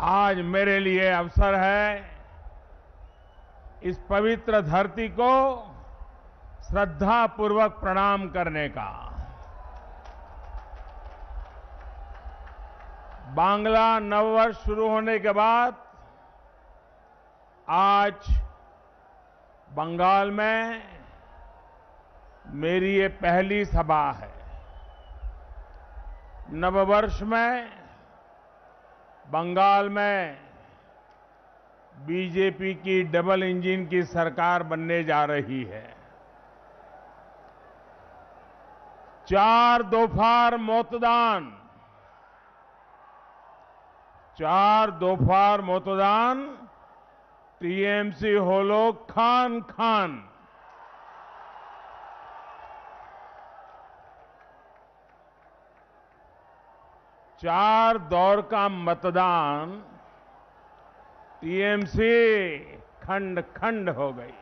आज मेरे लिए अवसर है इस पवित्र धरती को श्रद्धापूर्वक प्रणाम करने का। बांग्ला नववर्ष शुरू होने के बाद आज बंगाल में मेरी ये पहली सभा है। नववर्ष में बंगाल में बीजेपी की डबल इंजन की सरकार बनने जा रही है। 4 दोपहर मतदान टीएमसी होलो खान खान। चार दौर का मतदान टीएमसी खंड खंड हो गई।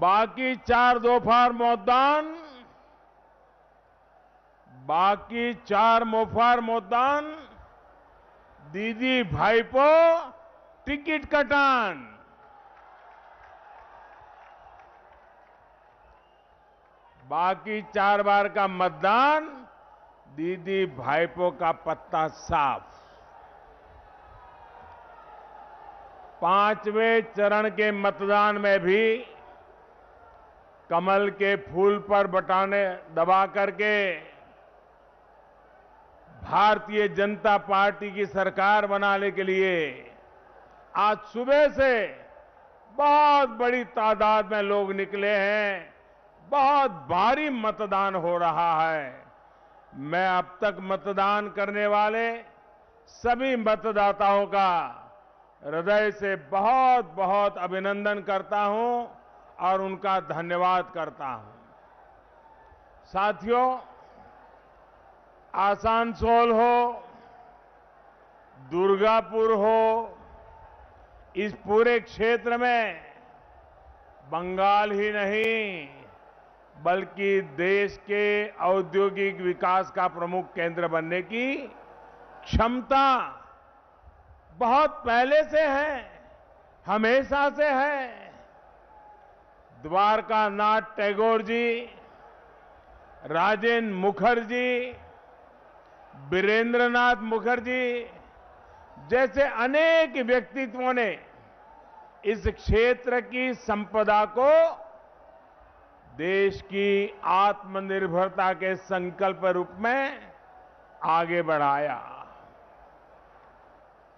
बाकी 4 दोपहर मतदान दीदी भाईपो टिकट कटान। बाकी 4 बार का मतदान दीदी भाईपो का पत्ता साफ। 5वें चरण के मतदान में भी कमल के फूल पर बटन दबा करके भारतीय जनता पार्टी की सरकार बनाने के लिए आज सुबह से बहुत बड़ी तादाद में लोग निकले हैं। बहुत भारी मतदान हो रहा है। मैं अब तक मतदान करने वाले सभी मतदाताओं का हृदय से बहुत बहुत अभिनंदन करता हूं और उनका धन्यवाद करता हूं। साथियों, आसनसोल हो, दुर्गापुर हो, इस पूरे क्षेत्र में बंगाल ही नहीं बल्कि देश के औद्योगिक विकास का प्रमुख केंद्र बनने की क्षमता बहुत पहले से है, हमेशा से है। द्वारकानाथ टैगोर जी, राजेंद्र मुखर्जी, वीरेंद्रनाथ मुखर्जी जैसे अनेक व्यक्तित्वों ने इस क्षेत्र की संपदा को देश की आत्मनिर्भरता के संकल्प रूप में आगे बढ़ाया।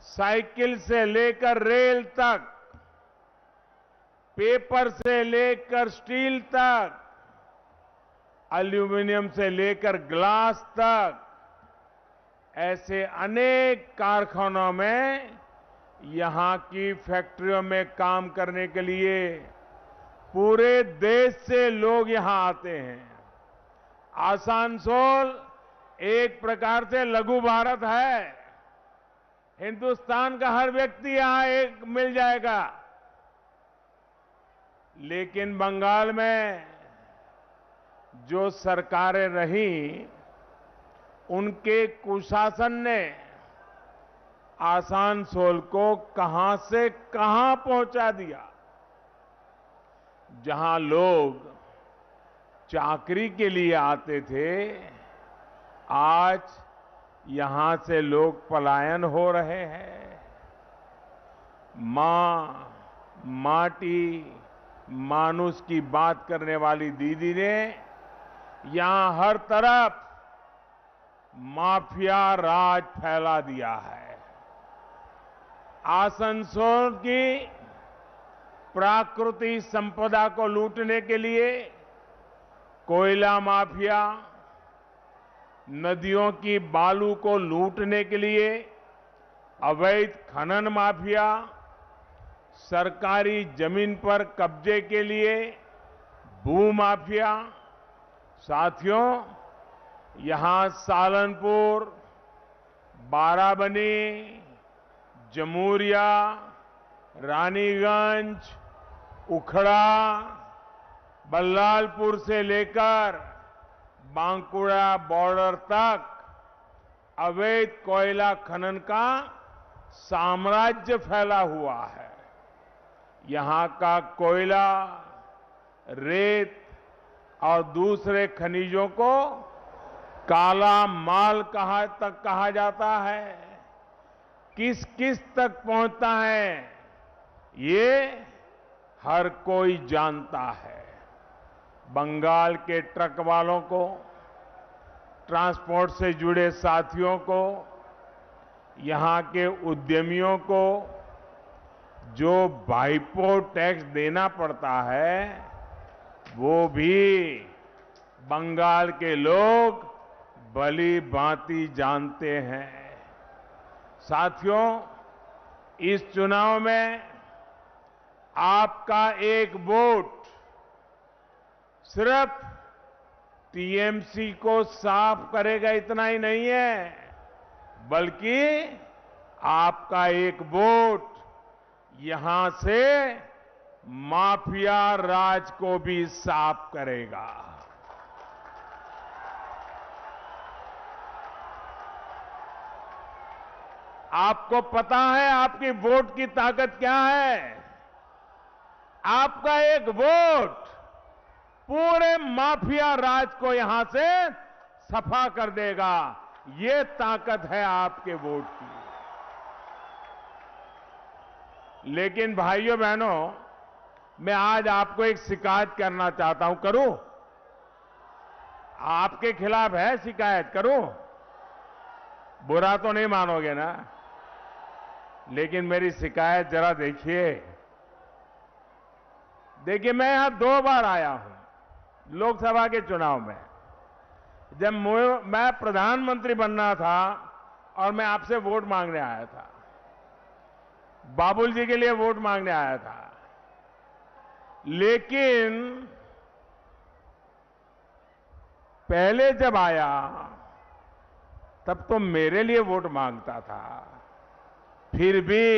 साइकिल से लेकर रेल तक, पेपर से लेकर स्टील तक, एल्यूमीनियम से लेकर ग्लास तक, ऐसे अनेक कारखानों में यहां की फैक्ट्रियों में काम करने के लिए पूरे देश से लोग यहां आते हैं। आसनसोल एक प्रकार से लघु भारत है। हिंदुस्तान का हर व्यक्ति यहां एक मिल जाएगा। लेकिन बंगाल में जो सरकारें रही, उनके कुशासन ने आसनसोल को कहां से कहां पहुंचा दिया। जहां लोग चाकरी के लिए आते थे, आज यहां से लोग पलायन हो रहे हैं। मां, माटी, मानुष की बात करने वाली दीदी ने यहां हर तरफ माफिया राज फैला दिया है। आसनसोल की प्राकृतिक संपदा को लूटने के लिए कोयला माफिया, नदियों की बालू को लूटने के लिए अवैध खनन माफिया, सरकारी जमीन पर कब्जे के लिए भू माफिया। साथियों, यहां सालनपुर, बाराबनी, जमूरिया, रानीगंज, उखड़ा, बल्लालपुर से लेकर बांकुड़ा बॉर्डर तक अवैध कोयला खनन का साम्राज्य फैला हुआ है। यहां का कोयला, रेत और दूसरे खनिजों को काला माल कहा जाता है। किस किस तक पहुंचता है, ये हर कोई जानता है। बंगाल के ट्रक वालों को, ट्रांसपोर्ट से जुड़े साथियों को, यहां के उद्यमियों को जो बाइपो टैक्स देना पड़ता है, वो भी बंगाल के लोग भली भांति जानते हैं। साथियों, इस चुनाव में आपका एक वोट सिर्फ टीएमसी को साफ करेगा इतना ही नहीं है, बल्कि आपका एक वोट यहां से माफिया राज को भी साफ करेगा। आपको पता है आपकी वोट की ताकत क्या है? आपका एक वोट पूरे माफिया राज को यहां से सफा कर देगा। ये ताकत है आपके वोट की। लेकिन भाइयों बहनों, मैं आज आपको एक शिकायत करना चाहता हूं। करूं? आपके खिलाफ है शिकायत? करूं? बुरा तो नहीं मानोगे ना? लेकिन मेरी शिकायत जरा देखिए। मैं यहां 2 बार आया हूं लोकसभा के चुनाव में। जब मैं प्रधानमंत्री बनना था और मैं आपसे वोट मांगने आया था, बाबुल जी के लिए वोट मांगने आया था, लेकिन पहले जब आया तब तो मेरे लिए वोट मांगता था। फिर भी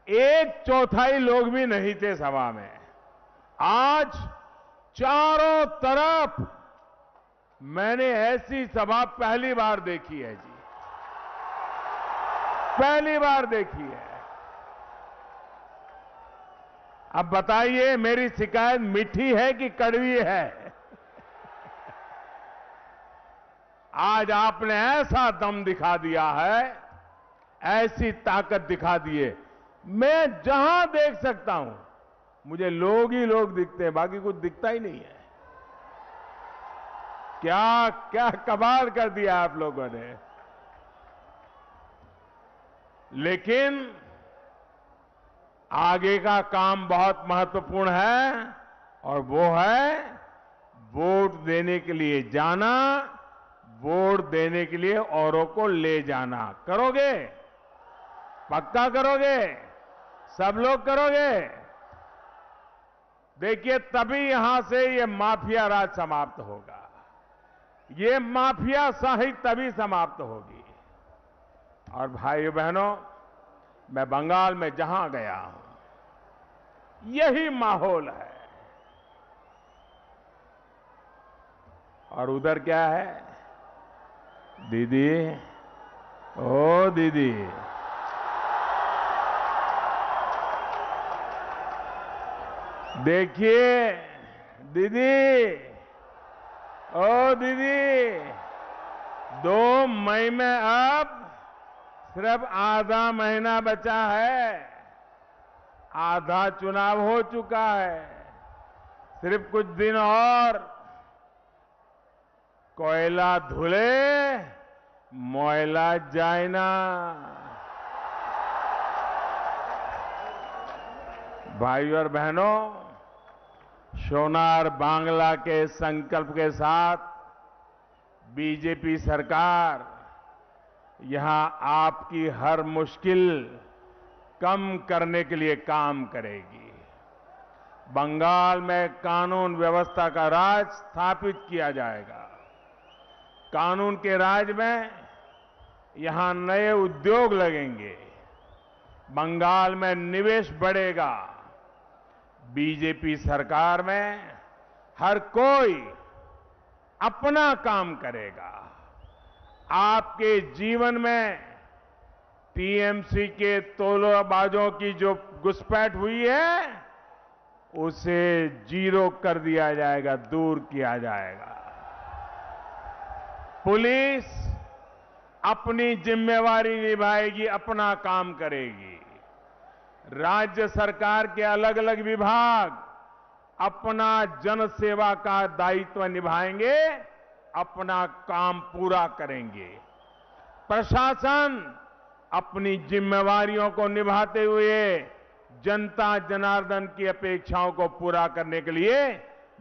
1/4 लोग भी नहीं थे सभा में। आज चारों तरफ मैंने ऐसी सभा पहली बार देखी है जी, पहली बार देखी है। अब बताइए, मेरी शिकायत मीठी है कि कड़वी है? आज आपने ऐसा दम दिखा दिया है, ऐसी ताकत दिखा दी है। मैं जहां देख सकता हूं मुझे लोग ही लोग दिखते हैं, बाकी कुछ दिखता ही नहीं है। क्या क्या कमाल कर दिया आप लोगों ने। लेकिन आगे का काम बहुत महत्वपूर्ण है, और वो है वोट देने के लिए जाना, वोट देने के लिए औरों को ले जाना। करोगे? पक्का करोगे? सब लोग करोगे? देखिए, तभी यहां से ये माफिया राज समाप्त होगा। ये माफिया शाही तभी समाप्त होगी। और भाइयों बहनों, मैं बंगाल में जहां गया हूं, यही माहौल है। और उधर क्या है? दीदी, ओ दीदी, देखिए दीदी, ओ दीदी, 2 मई में अब सिर्फ आधा महीना बचा है। आधा चुनाव हो चुका है। सिर्फ कुछ दिन और कोयला धुले, मोयला जाए ना। भाइयों और बहनों, सोनार बांग्ला के संकल्प के साथ बीजेपी सरकार यहां आपकी हर मुश्किल कम करने के लिए काम करेगी। बंगाल में कानून व्यवस्था का राज स्थापित किया जाएगा। कानून के राज में यहां नए उद्योग लगेंगे। बंगाल में निवेश बढ़ेगा। बीजेपी सरकार में हर कोई अपना काम करेगा। आपके जीवन में टीएमसी के तोलाबाजों की जो घुसपैठ हुई है उसे जीरो कर दिया जाएगा, दूर किया जाएगा। पुलिस अपनी जिम्मेवारी निभाएगी, अपना काम करेगी। राज्य सरकार के अलग अलग विभाग अपना जन सेवा का दायित्व निभाएंगे, अपना काम पूरा करेंगे। प्रशासन अपनी जिम्मेवारियों को निभाते हुए जनता जनार्दन की अपेक्षाओं को पूरा करने के लिए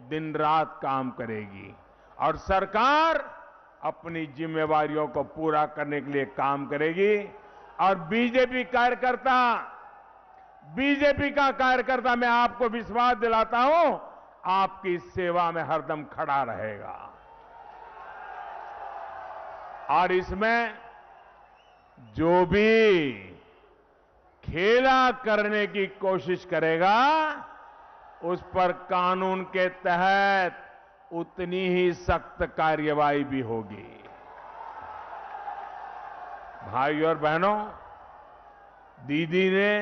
दिन रात काम करेगी और सरकार अपनी जिम्मेवारियों को पूरा करने के लिए काम करेगी। और बीजेपी का कार्यकर्ता मैं आपको विश्वास दिलाता हूं, आपकी सेवा में हरदम खड़ा रहेगा। और इसमें जो भी खेला करने की कोशिश करेगा उस पर कानून के तहत उतनी ही सख्त कार्रवाई भी होगी। भाई और बहनों, दीदी ने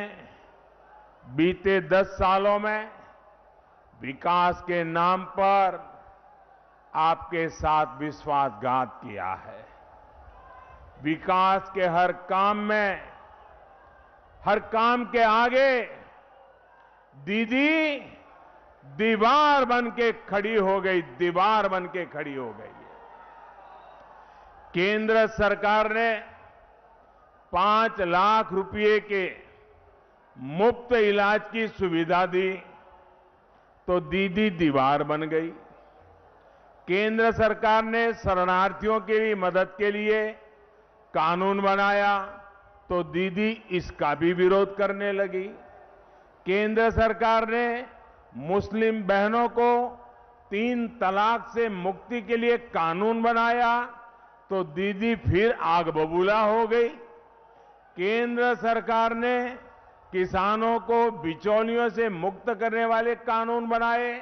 बीते 10 सालों में विकास के नाम पर आपके साथ विश्वासघात किया है। विकास के हर काम में, हर काम के आगे दीदी दीवार बन के खड़ी हो गई, दीवार बन के खड़ी हो गई है। केंद्र सरकार ने 5 लाख रुपए के मुफ्त इलाज की सुविधा दी तो दीदी दीवार बन गई। केंद्र सरकार ने शरणार्थियों की मदद के लिए कानून बनाया तो दीदी इसका भी विरोध करने लगी। केंद्र सरकार ने मुस्लिम बहनों को 3 तलाक से मुक्ति के लिए कानून बनाया तो दीदी फिर आग बबूला हो गई। केंद्र सरकार ने किसानों को बिचौलियों से मुक्त करने वाले कानून बनाए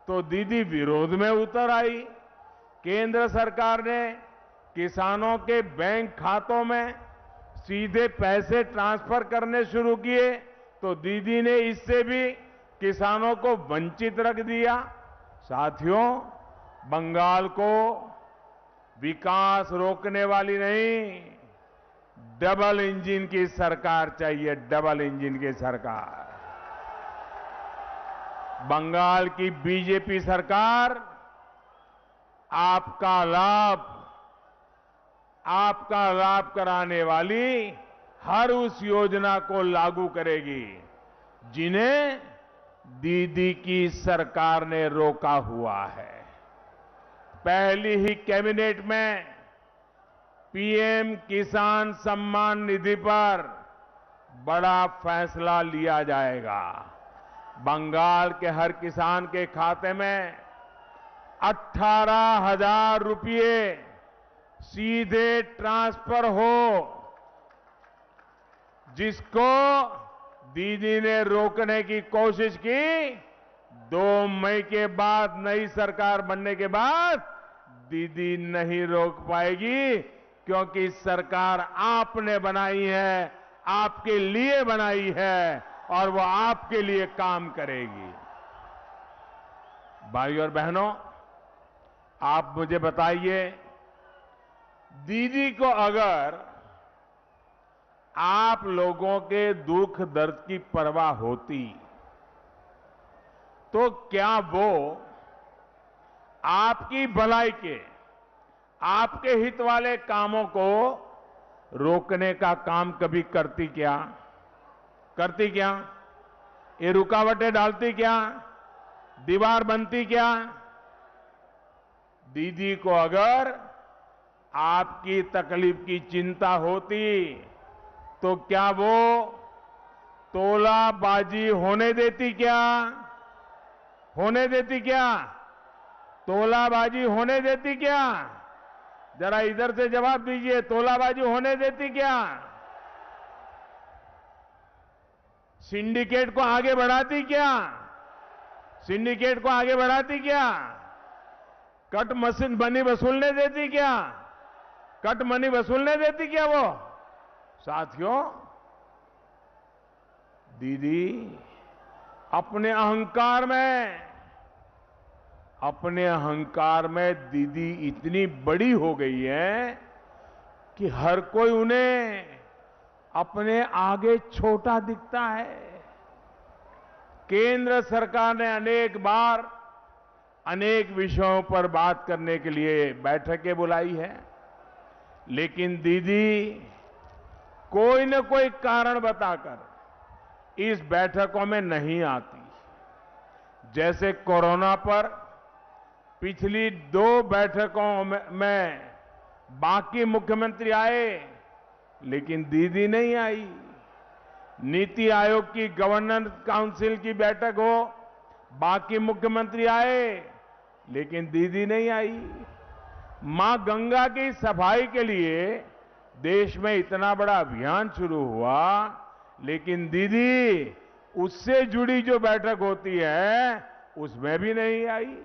तो दीदी विरोध में उतर आई। केंद्र सरकार ने किसानों के बैंक खातों में सीधे पैसे ट्रांसफर करने शुरू किए तो दीदी ने इससे भी किसानों को वंचित रख दिया। साथियों, बंगाल को विकास रोकने वाली नहीं, डबल इंजन की सरकार चाहिए, डबल इंजन की सरकार। बंगाल की बीजेपी सरकार आपका लाभ कराने वाली हर उस योजना को लागू करेगी जिन्हें दीदी की सरकार ने रोका हुआ है। पहली ही कैबिनेट में पीएम किसान सम्मान निधि पर बड़ा फैसला लिया जाएगा। बंगाल के हर किसान के खाते में 18,000 रुपये सीधे ट्रांसफर हो, जिसको दीदी ने रोकने की कोशिश की। 2 मई के बाद, नई सरकार बनने के बाद दीदी नहीं रोक पाएगी, क्योंकि सरकार आपने बनाई है, आपके लिए बनाई है और वो आपके लिए काम करेगी। भाइयों और बहनों, आप मुझे बताइए, दीदी को अगर आप लोगों के दुख दर्द की परवाह होती तो क्या वो आपकी भलाई के, आपके हित वाले कामों को रोकने का काम कभी करती क्या? करती क्या? ये रुकावटें डालती क्या? दीवार बनती क्या? दीदी को अगर आपकी तकलीफ की चिंता होती तो क्या वो तोलाबाजी होने देती क्या? होने देती क्या? तोलाबाजी होने देती क्या? जरा इधर से जवाब दीजिए, तोलाबाजी होने देती क्या? सिंडिकेट को आगे बढ़ाती क्या? सिंडिकेट को आगे बढ़ाती क्या? कट मशीन बनी वसूलने देती क्या? कट मनी वसूलने देती क्या वो? साथियों, दीदी अपने अहंकार में दीदी इतनी बड़ी हो गई है कि हर कोई उन्हें अपने आगे छोटा दिखता है। केंद्र सरकार ने अनेक बार अनेक विषयों पर बात करने के लिए बैठकें बुलाई है, लेकिन दीदी कोई न कोई कारण बताकर इस बैठकों में नहीं आती। जैसे कोरोना पर पिछली 2 बैठकों में बाकी मुख्यमंत्री आए, लेकिन दीदी नहीं आई। नीति आयोग की गवर्नेंस काउंसिल की बैठक हो, बाकी मुख्यमंत्री आए, लेकिन दीदी नहीं आई। मां गंगा की सफाई के लिए देश में इतना बड़ा अभियान शुरू हुआ, लेकिन दीदी उससे जुड़ी जो बैठक होती है उसमें भी नहीं आई।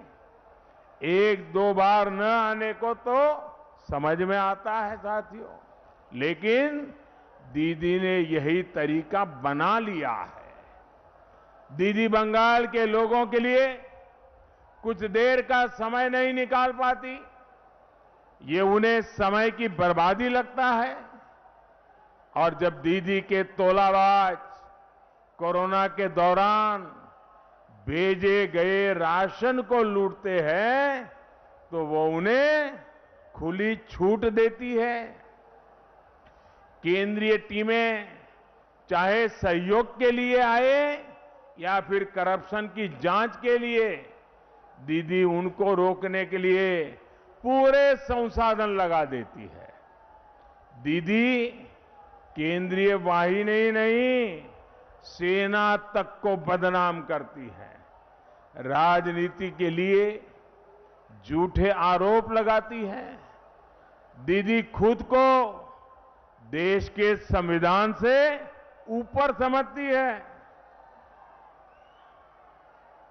1-2 बार न आने को तो समझ में आता है साथियों, लेकिन दीदी ने यही तरीका बना लिया है। दीदी बंगाल के लोगों के लिए कुछ देर का समय नहीं निकाल पाती, ये उन्हें समय की बर्बादी लगता है। और जब दीदी के तोलाबाज कोरोना के दौरान भेजे गए राशन को लूटते हैं, तो वो उन्हें खुली छूट देती है। केंद्रीय टीमें चाहे सहयोग के लिए आए या फिर करप्शन की जांच के लिए, दीदी उनको रोकने के लिए पूरे संसाधन लगा देती है। दीदी केंद्रीय वाहिनी नहीं, सेना तक को बदनाम करती है। राजनीति के लिए झूठे आरोप लगाती है। दीदी खुद को देश के संविधान से ऊपर समझती है।